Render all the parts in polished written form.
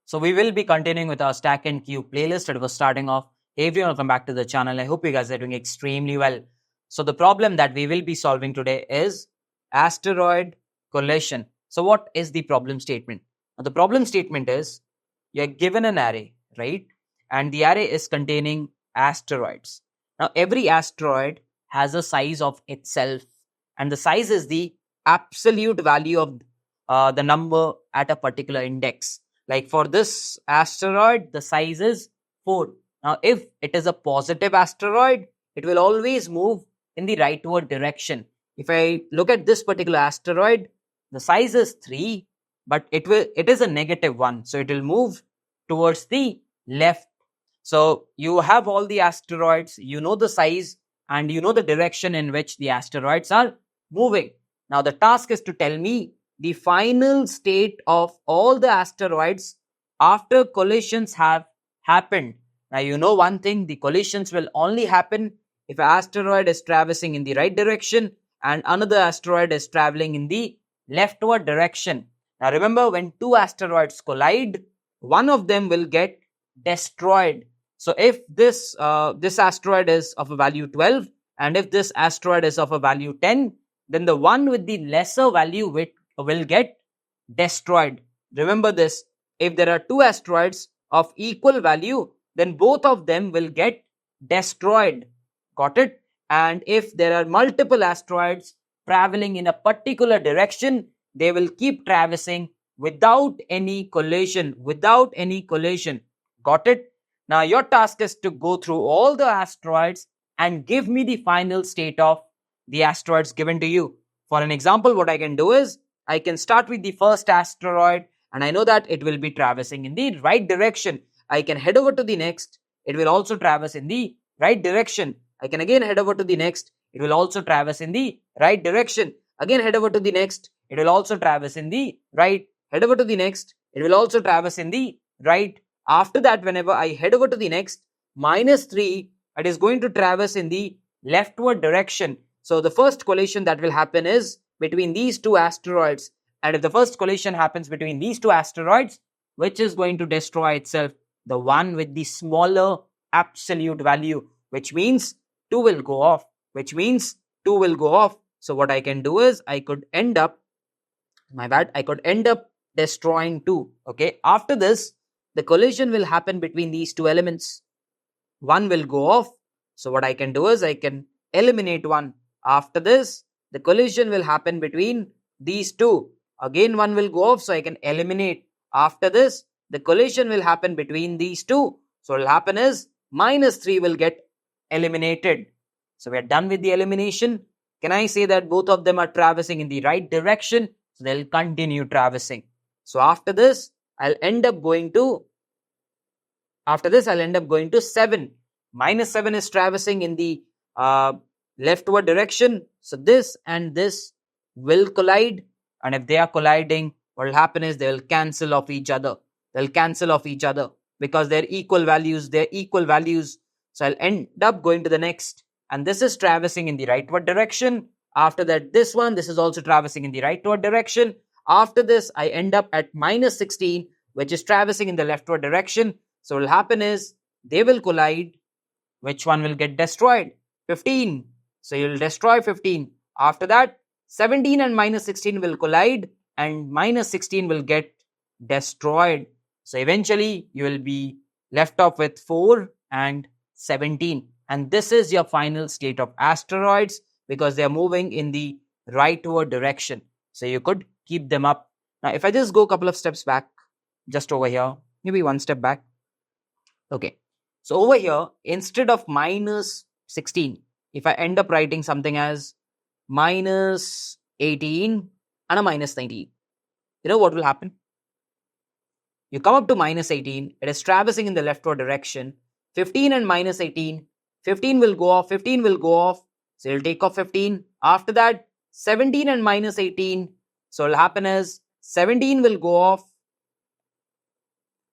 So we will be continuing with our Stack and Queue playlist that was starting off. Hey everyone, welcome back to the channel. I hope you guys are doing extremely well. So the problem that we will be solving today is asteroid collision. So what is the problem statement? Now, the problem statement is you're given an array, right? And the array is containing asteroids. Now every asteroid has a size of itself, and the size is the absolute value of the number at a particular index. Like for this asteroid, the size is 4. Now, if it is a positive asteroid, it will always move in the rightward direction. If I look at this particular asteroid, the size is 3, but it is a negative one. So it will move towards the left. So you have all the asteroids, you know the size, and you know the direction in which the asteroids are moving. Now the task is to tell me the final state of all the asteroids after collisions have happened. Now you know one thing, the collisions will only happen if an asteroid is traversing in the right direction and another asteroid is traveling in the leftward direction. Now remember, when two asteroids collide, one of them will get destroyed. So if this asteroid is of a value 12 and if this asteroid is of a value 10, then the one with the lesser value will get destroyed. Remember this, if there are two asteroids of equal value, then both of them will get destroyed. Got it? And if there are multiple asteroids traveling in a particular direction, they will keep traversing without any collision. Got it? Now your task is to go through all the asteroids and give me the final state of the asteroids given to you. For an example, what I can do is I can start with the first asteroid and I know that it will be traversing in the right direction. I can head over to the next. It will also traverse in the right direction. I can again head over to the next. It will also traverse in the right direction. Again head over to the next. It will also traverse in the right. Head over to the next. It will also traverse in the right. After that, whenever I head over to the next, -3, it is going to traverse in the leftward direction. So the first collision that will happen is between these two asteroids. And if the first collision happens between these two asteroids, which is going to destroy itself? The one with the smaller absolute value, which means 2 will go off. So what I can do is I could end up destroying 2. Okay. After this, the collision will happen between these two elements. 1 will go off. So what I can do is I can eliminate 1. After this, the collision will happen between these two. Again 1 will go off, so I can eliminate. After this, the collision will happen between these two. So what will happen is -3 will get eliminated. So we are done with the elimination. Can I say that both of them are traversing in the right direction? So they'll continue traversing. So after this, I'll end up going to 7. -7 is traversing in the leftward direction. So this and this will collide. And if they are colliding, what will happen is they will cancel off each other. Because they're equal values. So I'll end up going to the next. And this is traversing in the rightward direction. After that, this is also traversing in the rightward direction. After this, I end up at -16, which is traversing in the leftward direction. So what will happen is they will collide. Which one will get destroyed? 15. So you'll destroy 15. After that, 17 and -16 will collide and -16 will get destroyed. So eventually you will be left off with 4 and 17. And this is your final state of asteroids because they are moving in the rightward direction. So you could keep them up. Now if I just go a couple of steps back, just over here, maybe one step back. Okay. So over here, instead of -16, if I end up writing something as -18 and a -19, you know what will happen? You come up to -18, it is traversing in the leftward direction. 15 and -18, 15 will go off, so you'll take off 15. After that, 17 and -18, so what will happen is 17 will go off.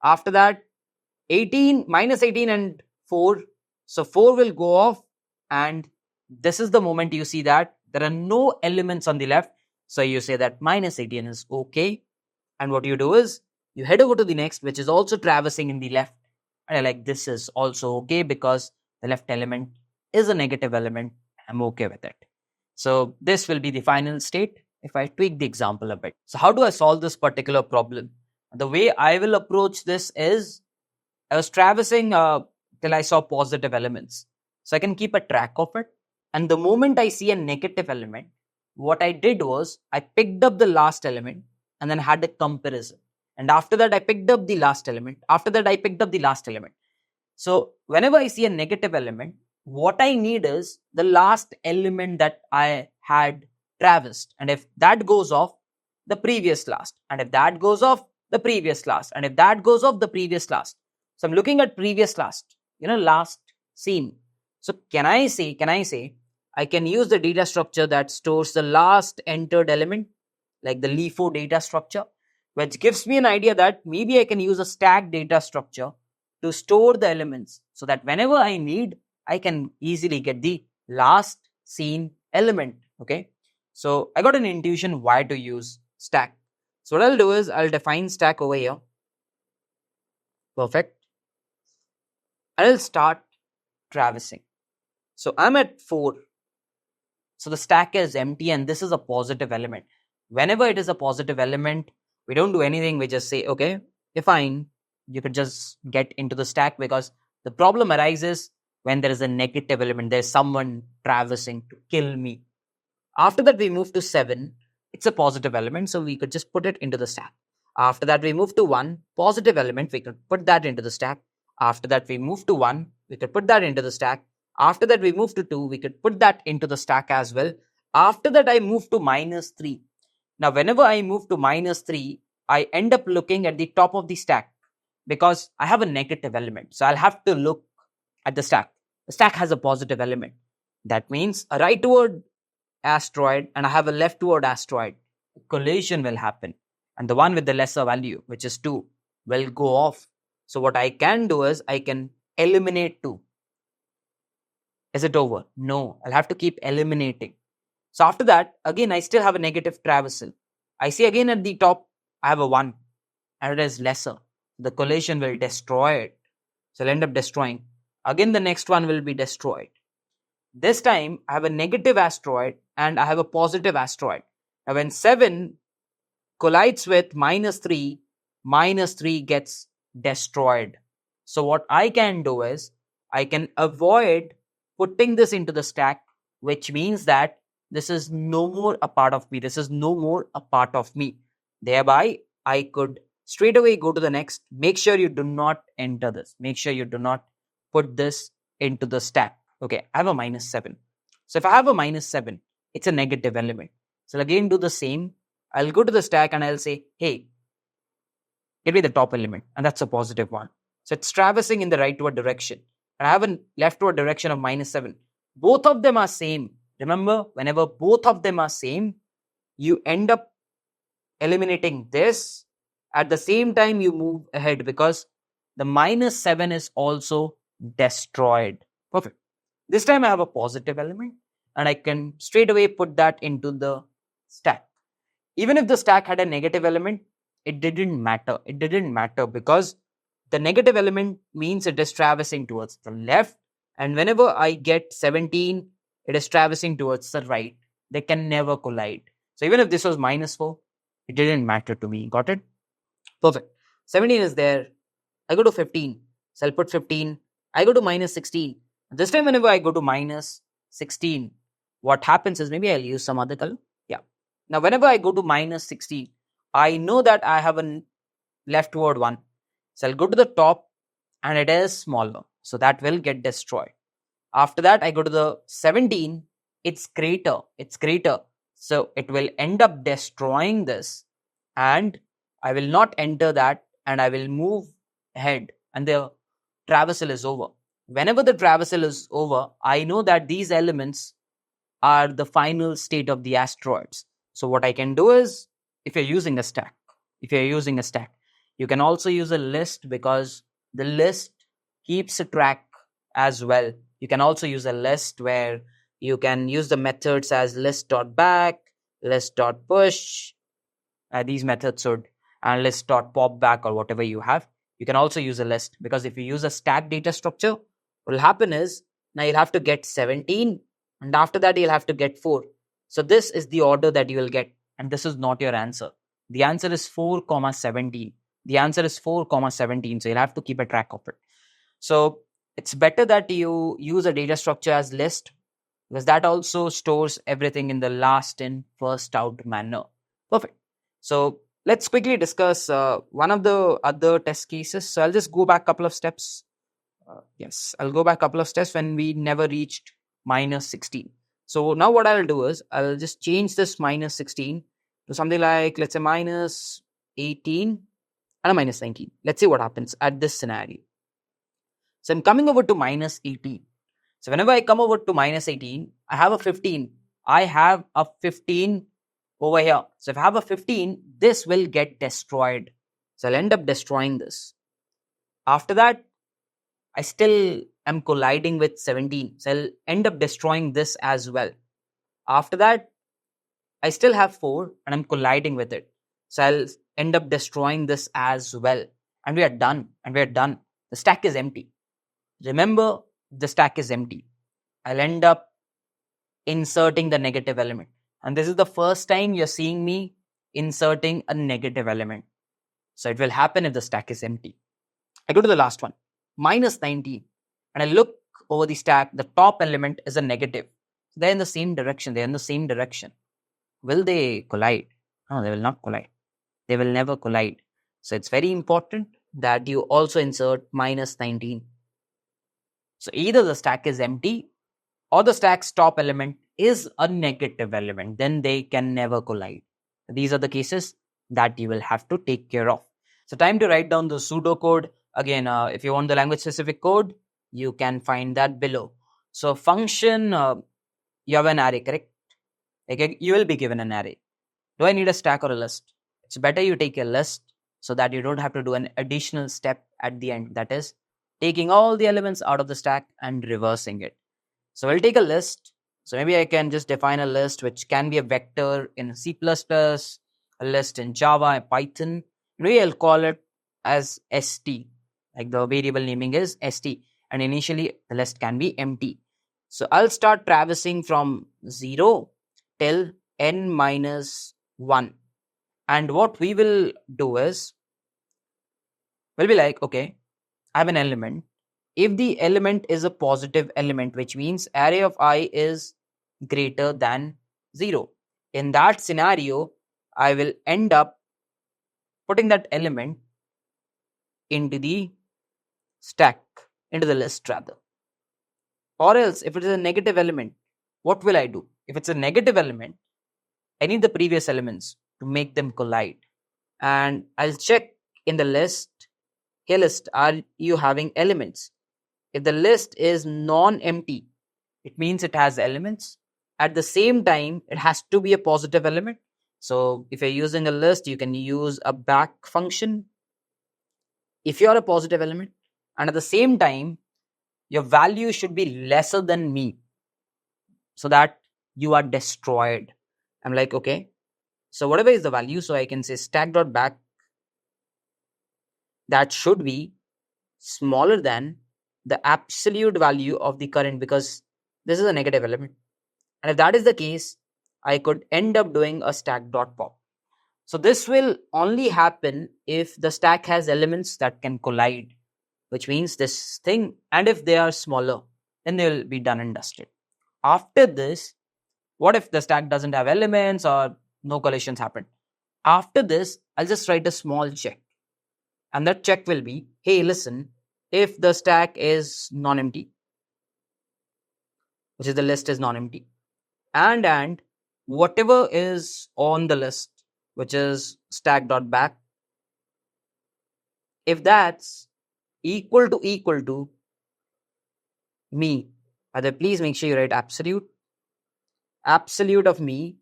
After that, -18 and 4, so 4 will go off, and this is the moment you see that there are no elements on the left, so you say that -18 is okay. And what you do is You head over to the next, which is also traversing in the left. And I like, this is also okay because the left element is a negative element. I'm okay with it. So this will be the final state if I tweak the example a bit. So how do I solve this particular problem? The way I will approach this is, I was traversing till I saw positive elements. So I can keep a track of it. And the moment I see a negative element, what I did was I picked up the last element and then had a comparison. And after that, I picked up the last element. After that, I picked up the last element. So whenever I see a negative element, what I need is the last element that I had traversed. And if that goes off, the previous last. And if that goes off, the previous last. And if that goes off, the previous last. So I'm looking at previous last, last seen. So can I say, I can use the data structure that stores the last entered element, like the LIFO data structure, which gives me an idea that maybe I can use a stack data structure to store the elements so that whenever I need, I can easily get the last seen element. Okay. So I got an intuition why to use stack. So what I'll do is I'll define stack over here. Perfect. I'll start traversing. So I'm at 4. So the stack is empty and this is a positive element. Whenever it is a positive element, we don't do anything. We just say, okay, fine. You could just get into the stack because the problem arises when there is a negative element. There's someone traversing to kill me. After that, we move to 7. It's a positive element. So we could just put it into the stack. After that, we move to 1 positive element. We could put that into the stack. After that, we move to 1. We could put that into the stack. After that, we move to 2. We could put that into the stack as well. After that, I move to -3. Now, whenever I move to -3, I end up looking at the top of the stack because I have a negative element. So I'll have to look at the stack. The stack has a positive element. That means a rightward asteroid and I have a leftward asteroid. Collision will happen. And the one with the lesser value, which is 2, will go off. So what I can do is I can eliminate 2. Is it over? No, I'll have to keep eliminating. So after that, again, I still have a negative traversal. I see again at the top, I have a 1 and it is lesser. The collision will destroy it. So I'll end up destroying. Again, the next one will be destroyed. This time, I have a negative asteroid and I have a positive asteroid. Now when 7 collides with -3, -3 gets destroyed. So what I can do is, I can avoid putting this into the stack, which means that this is no more a part of me. This is no more a part of me. Thereby, I could straight away go to the next. Make sure you do not enter this. Make sure you do not put this into the stack. Okay, I have a -7. So if I have a -7, it's a negative element. So I'll again do the same. I'll go to the stack and I'll say, hey, give me the top element. And that's a positive one. So it's traversing in the rightward direction. And I have a leftward direction of -7. Both of them are same. Remember, whenever both of them are same, you end up eliminating this. At the same time, you move ahead because the -7 is also destroyed. Perfect. This time I have a positive element and I can straight away put that into the stack. Even if the stack had a negative element, it didn't matter. It didn't matter because the negative element means it is traversing towards the left. And whenever I get 17, it is traversing towards the right. They can never collide. So even if this was -4, it didn't matter to me. Got it? Perfect. 17 is there. I go to 15. So I'll put 15. I go to -16. This time whenever I go to -16, what happens is maybe I'll use some other color. Yeah. Now whenever I go to -16, I know that I have a leftward one. So I'll go to the top and it is smaller. So that will get destroyed. After that, I go to the 17. It's greater. It's greater. So it will end up destroying this. And I will not enter that. And I will move ahead. And the traversal is over. Whenever the traversal is over, I know that these elements are the final state of the asteroids. So what I can do is, if you're using a stack, you can also use a list because the list keeps a track as well. You can also use a list where you can use the methods as list.back, list.push. These methods would and list.popback or whatever you have. You can also use a list, because if you use a stack data structure, what will happen is now you'll have to get 17, and after that you'll have to get 4. So this is the order that you will get, and this is not your answer. The answer is 4, 17. The answer is 4, 17. So you'll have to keep a track of it. So it's better that you use a data structure as list, because that also stores everything in the last in, first out manner. Perfect. So let's quickly discuss one of the other test cases. So I'll just go back a couple of steps. Yes, I'll go back a couple of steps when we never reached minus 16. So now what I'll do is I'll just change this minus 16 to something like, let's say, minus 18 and a minus 19. Let's see what happens at this scenario. So I'm coming over to minus 18. So whenever I come over to minus 18, I have a 15. I have a 15 over here. So if I have a 15, this will get destroyed. So I'll end up destroying this. After that, I still am colliding with 17. So I'll end up destroying this as well. After that, I still have 4 and I'm colliding with it. So I'll end up destroying this as well. And we are done. The stack is empty. Remember, the stack is empty. I'll end up inserting the negative element. And this is the first time you're seeing me inserting a negative element. So it will happen if the stack is empty. I go to the last one, minus 19. And I look over the stack, the top element is a negative. They're in the same direction. Will they collide? No, they will not collide. They will never collide. So it's very important that you also insert minus 19. So either the stack is empty or the stack's top element is a negative element. Then they can never collide. These are the cases that you will have to take care of. So time to write down the pseudocode. Again, if you want the language specific code, you can find that below. So function, you have an array, correct? Okay, you will be given an array. Do I need a stack or a list? It's better you take a list so that you don't have to do an additional step at the end. That is taking all the elements out of the stack and reversing it. So we'll take a list. So maybe I can just define a list which can be a vector in C++, a list in Java and Python. Maybe I'll call it as st, like the variable naming is st, and initially the list can be empty. So I'll start traversing from 0 till n minus 1. And what we will do is, we'll be like, okay, I have an element. If the element is a positive element, which means array of I is greater than 0. In that scenario, I will end up putting that element into the stack, into the list rather. Or else, if it is a negative element, what will I do? If it's a negative element, I need the previous elements to make them collide. And I'll check in the list, hey list, are you having elements? If the list is non-empty, it means it has elements. At the same time, it has to be a positive element. So if you're using a list, you can use a back function if you're a positive element. And at the same time, your value should be lesser than me so that you are destroyed. I'm like, okay, so whatever is the value, so I can say stack.back, that should be smaller than the absolute value of the current, because this is a negative element. And if that is the case, I could end up doing a stack.pop. So this will only happen if the stack has elements that can collide, which means this thing, and if they are smaller, then they will be done and dusted. After this, what if the stack doesn't have elements or no collisions happen? After this, I'll just write a small check. And that check will be, hey, listen, if the stack is non-empty, which is the list is non-empty, and whatever is on the list, which is stack.back, if that's equal to me, either please make sure you write absolute of me.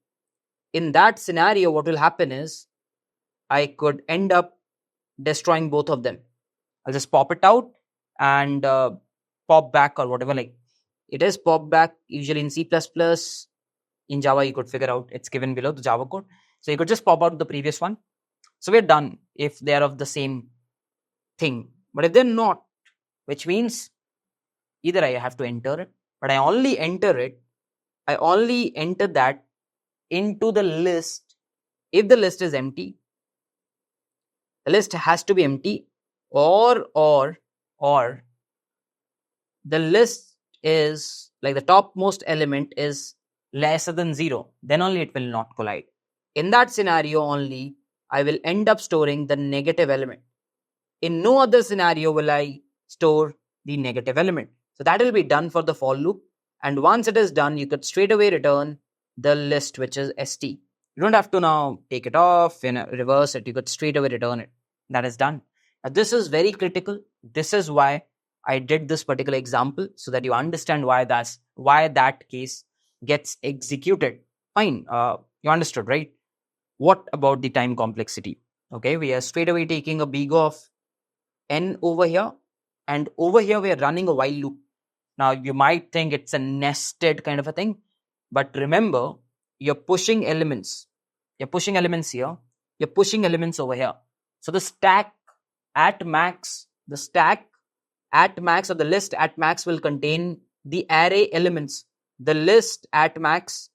In that scenario, what will happen is I could end up destroying both of them. I'll just pop it out and pop back or whatever. Like it is pop back usually in C++. In Java, you could figure out it's given below the Java code. So you could just pop out the previous one. So we're done. if they are of the same thing. But if they're not, which means either I have to enter it, but I only enter that into the list if the list is empty. The list has to be empty, or the list is like the topmost element is lesser than 0, then only it will not collide. In that scenario only, I will end up storing the negative element. In no other scenario will I store the negative element. So that will be done for the for loop. And once it is done, you could straight away return the list, which is st. You don't have to now take it off and reverse it. You could straight away return it. That is done. Now, this is very critical. This is why I did this particular example, so that you understand why that case gets executed. Fine. You understood, right? What about the time complexity? Okay, we are straight away taking a big of n over here, and over here we are running a while loop. Now you might think it's a nested kind of a thing, but remember, you're pushing elements. You're pushing elements here. You're pushing elements over here. So the stack at max, or the list at max will contain the array elements. The list at max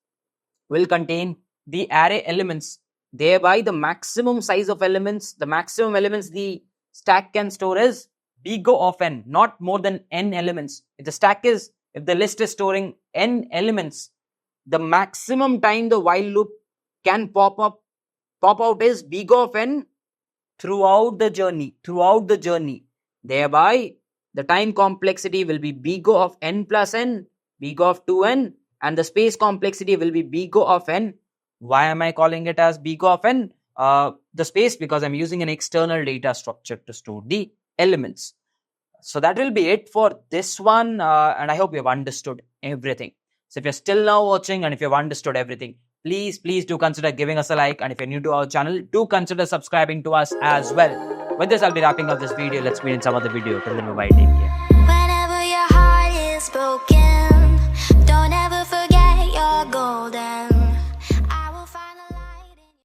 will contain the array elements. Thereby, the maximum size of elements, the stack can store is big O of n, not more than n elements. If the list is storing n elements, the maximum time the while loop can pop out is big O of n throughout the journey. Thereby, the time complexity will be big O of n plus n, big O of 2n, and the space complexity will be big O of n. Why am I calling it as big O of n? The space, because I'm using an external data structure to store the elements. So that will be it for this one, and I hope you've understood everything. So if you're still now watching and if you've understood everything, please do consider giving us a like, and if you're new to our channel, do consider subscribing to us as well. With this, I'll be wrapping up this video. Let's meet in some other video. Till then, bye-bye. Take care.